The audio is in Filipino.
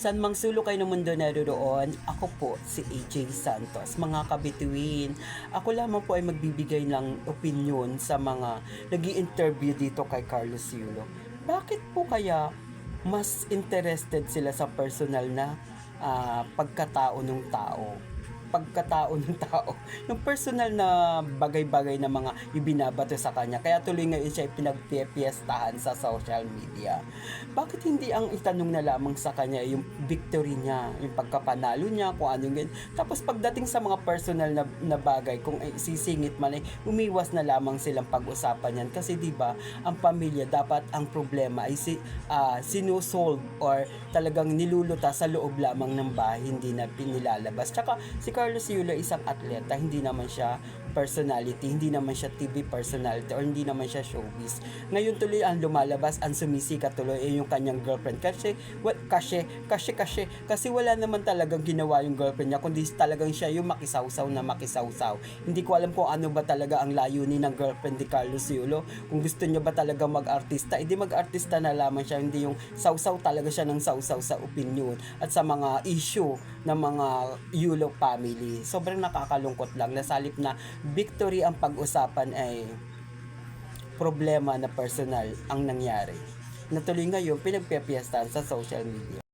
San mang sulok kayo ng mundo naroon, ako po si AJ Santos. Mga kabituin, ako lamang po ay magbibigay ng opinion sa mga nag-i-interview dito kay Carlos Yulo. Bakit po kaya mas interested sila sa personal na pagkatao ng tao? Pagkatao ng tao, yung personal na bagay-bagay na mga ibinabato sa kanya. Kaya tuloy ngayon siya pinagpipiestahan sa social media. Bakit hindi ang itanong na lamang sa kanya yung victory niya, yung pagkapanalo niya, kung ano yun. Tapos pagdating sa mga personal na bagay, kung sisingit man ay umiwas na lamang silang pag-usapan yan. Kasi di ba ang pamilya dapat ang problema ay sinusolve or talagang niluluta sa loob lamang ng bahay, hindi na pinilalabas. Tsaka si Carlos Yulo isang atleta, hindi naman siya personality, hindi naman siya TV personality, or hindi naman siya showbiz. Ngayon tuloy ang lumalabas, ang sumisikat tuloy ay yung kanyang girlfriend. Kasi wala naman talagang ginawa yung girlfriend niya, kundi talagang siya yung makisawsaw na makisawsaw. Hindi ko alam kung ano ba talaga ang layunin ng girlfriend ni Carlos Yulo. Kung gusto niya ba talaga mag-artista, edi mag-artista na lamang siya, hindi yung sawsaw talaga siya ng sawsaw sa opinion at sa mga issue ng mga Yulo family. Sobrang nakakalungkot lang na salip na victory ang pag-usapan ay problema na personal ang nangyari. Natuloy ngayon pinagpepiestahan sa social media.